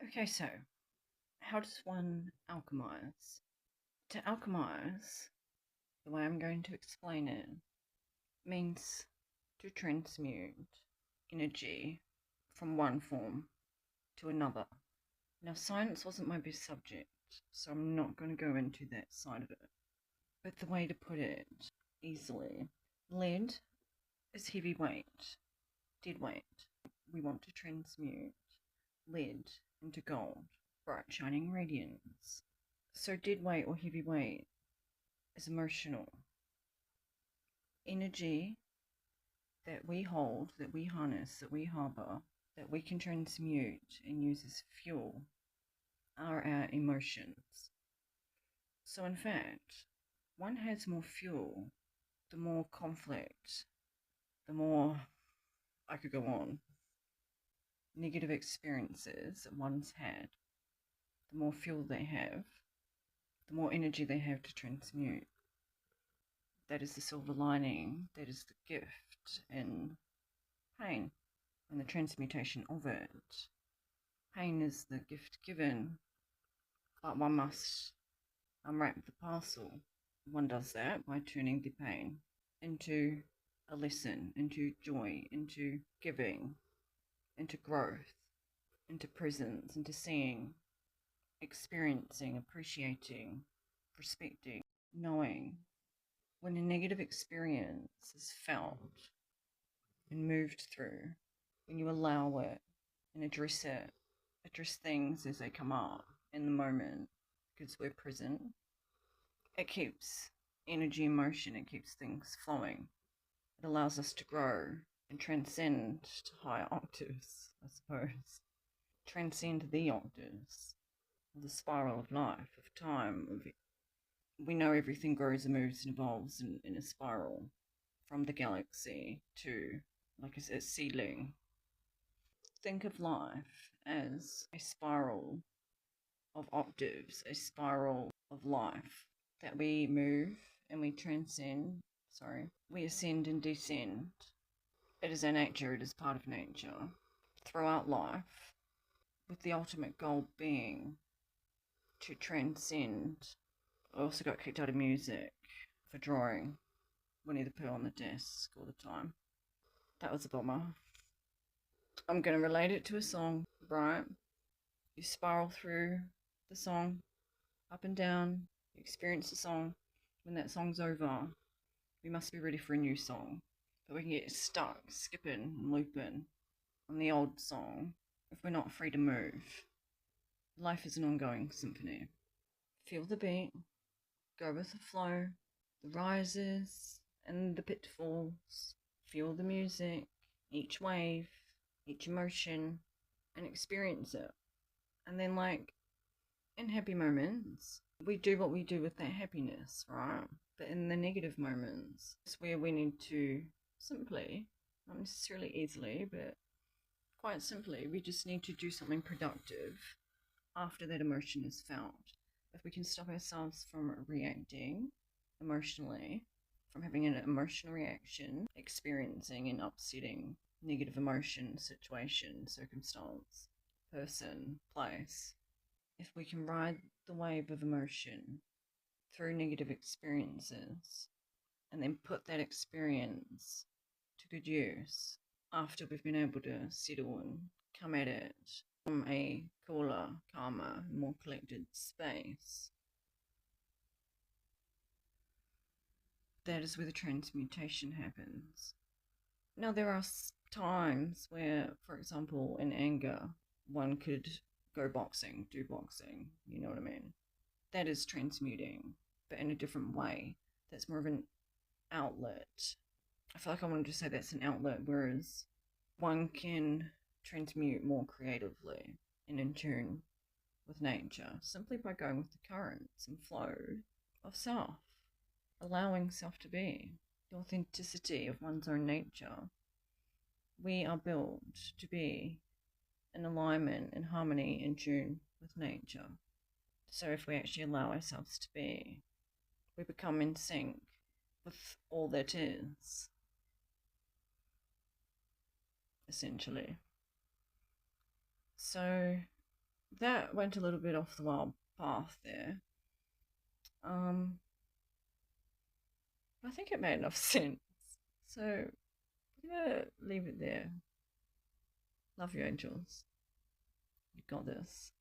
Okay, so how does one alchemize? To alchemize, the way I'm going to explain it, means to transmute energy from one form to another. Now, science wasn't my best subject, so I'm not going to go into that side of it. But the way to put it easily, lead is heavy weight, dead weight. We want to transmute lead into gold, bright shining radiance. So dead weight or heavy weight is emotional. Energy that we hold, that we harness, that we harbor, that we can transmute and use as fuel are our emotions. So in fact, one has more fuel, the more conflict, the more, I could go on, negative experiences that one's had, the more fuel they have, the more energy they have to transmute. That is the silver lining, that is the gift in pain and the transmutation of it. Pain is the gift given, but one must unwrap the parcel. One does that by turning the pain into a lesson, into joy, into giving, into growth, into presence, into seeing, experiencing, appreciating, respecting, knowing. When a negative experience is felt and moved through, when you allow it and address it, address things as they come up in the moment, because we're present, it keeps energy in motion, it keeps things flowing. It allows us to grow and transcend to higher octaves, I suppose. Transcend the octaves, the spiral of life, of time. We know everything grows and moves and evolves in a spiral, from the galaxy to, like I said, seedling. Think of life as a spiral of octaves, a spiral of life that we move and we transcend, we ascend and descend. It is our nature, it is part of nature throughout life, with the ultimate goal being to transcend. I also got kicked out of music for drawing Winnie the Pooh on the desk all the time. That was a bummer. I'm going to relate it to a song, right? You spiral through the song, up and down, you experience the song. When that song's over, we must be ready for a new song. But we can get stuck, skipping, and looping on the old song if we're not free to move. Life is an ongoing symphony. Feel the beat, go with the flow, the rises and the pitfalls. Feel the music, each wave, each emotion, and experience it. And then, like, in happy moments, we do what we do with that happiness, right? But in the negative moments, it's where we need to simply, not necessarily easily, but quite simply, we just need to do something productive after that emotion is felt. If we can stop ourselves from reacting emotionally, from having an emotional reaction, experiencing and upsetting negative emotion, situation, circumstance, person, place, if we can ride the wave of emotion through negative experiences and then put that experience to good use after we've been able to settle and come at it from a cooler, calmer, more collected space, that is where the transmutation happens. Now, there are times where, for example, in anger, one could go boxing, do boxing, you know what I mean? That is transmuting, but in a different way. That's more of an outlet. I feel like I wanted to say that's an outlet, whereas one can transmute more creatively and in tune with nature, simply by going with the currents and flow of self, allowing self to be, the authenticity of one's own nature. We are built to be in alignment, in harmony, in tune with nature. So if we actually allow ourselves to be, we become in sync with all that is, essentially. So that went a little bit off the wild path there. I think it made enough sense. So I'm gonna leave it there. Love you, angels. You got this.